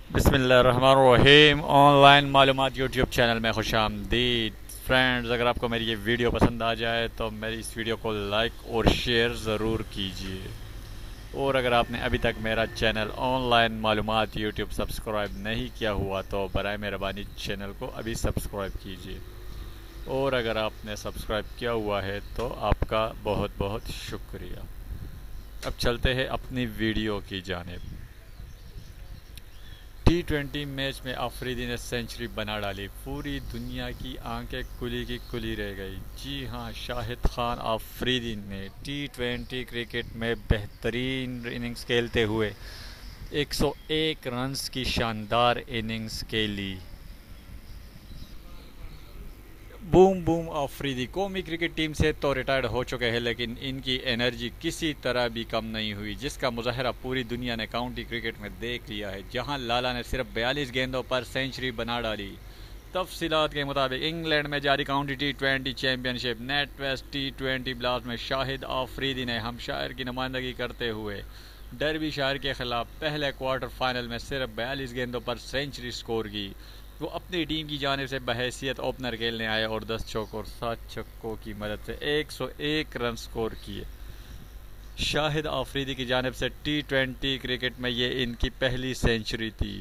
बिस्मिल्लाहिर्रहमानिर्रहीम। ऑनलाइन मालूमात YouTube channel में खुशामदीद। फ्रेंड्स, अगर आपको मेरी ये वीडियो पसंद आ जाए तो मेरी इस वीडियो को लाइक और शेयर ज़रूर कीजिए। और अगर आपने अभी तक मेरा चैनल ऑनलाइन मालूमात यूट्यूब सब्सक्राइब नहीं किया हुआ तो बराए मेहरबानी चैनल को अभी सब्सक्राइब कीजिए। और अगर आपने सब्सक्राइब किया हुआ है तो आपका बहुत बहुत शुक्रिया। अब चलते हैं अपनी वीडियो की जानिब। T20 मैच में अफरीदी ने सेंचुरी बना डाली, पूरी दुनिया की आंखें खुली की खुली रह गई। जी हां, शाहिद खान अफरीदी ने T20 क्रिकेट में बेहतरीन इनिंग्स खेलते हुए 101 रन्स की शानदार इनिंग्स खेली। बूम बूम अफरीदी कौमी क्रिकेट टीम से तो रिटायर्ड हो चुके हैं, लेकिन इनकी एनर्जी किसी तरह भी कम नहीं हुई, जिसका मुजाहरा पूरी दुनिया ने काउंटी क्रिकेट में देख लिया है, जहां लाला ने सिर्फ 42 गेंदों पर सेंचुरी बना डाली। तफसीलात के मुताबिक इंग्लैंड में जारी county T20 championship NatWest T20 blast में शाहिद अफरीदी ने हमशायर की नुमाइंदगी करते हुए डर्बीशायर के खिलाफ पहले क्वार्टर फाइनल में सिर्फ 42 गेंदों पर सेंचुरी स्कोर की। वो अपनी टीम की जानिब से बहैसियत ओपनर खेलने आए और 10 चौकों और 7 छक्कों की मदद से 101 रन स्कोर किए। शाहिद अफरीदी की जानिब से T20 क्रिकेट में ये इनकी पहली सेंचुरी थी।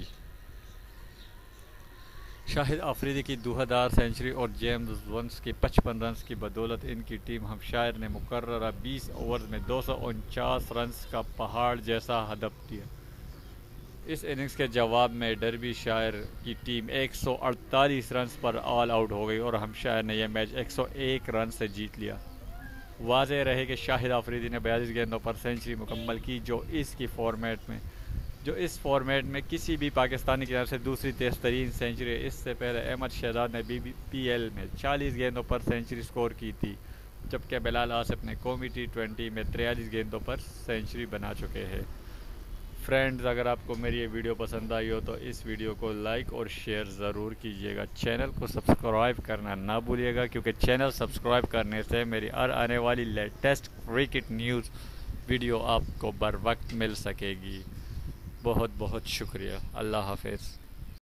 शाहिद अफरीदी की धुआंधार सेंचुरी और जेम्स वंस की 55 रन की बदौलत इनकी टीम हमशायर ने मुकर्ररा 20 ओवर्स में 249 रन का पहाड़ जैसा हदफ दिया। इस इनिंग्स के जवाब में डर्बीशायर की टीम 148 रन पर ऑल आउट हो गई और हमशायर ने यह मैच 101 रन से जीत लिया। वाज़ेह रहे कि शाहिद अफरीदी ने 42 गेंदों पर सेंचुरी मुकम्मल की, जो इस फॉर्मेट में किसी भी पाकिस्तानी की तरफ से दूसरी तेज़ तरीन सेंचुरी है। इससे पहले अहमद शहजाद ने BBPL में 40 गेंदों पर सेंचुरी स्कोर की थी, जबकि बिलाल आसिफ ने कौमी T20 में 43 गेंदों पर सेंचुरी बना चुके हैं। फ्रेंड्स, अगर आपको मेरी ये वीडियो पसंद आई हो तो इस वीडियो को लाइक और शेयर ज़रूर कीजिएगा। चैनल को सब्सक्राइब करना ना भूलिएगा, क्योंकि चैनल सब्सक्राइब करने से मेरी हर आने वाली लेटेस्ट क्रिकेट न्यूज़ वीडियो आपको बर वक्त मिल सकेगी। बहुत बहुत शुक्रिया। अल्लाह हाफिज़।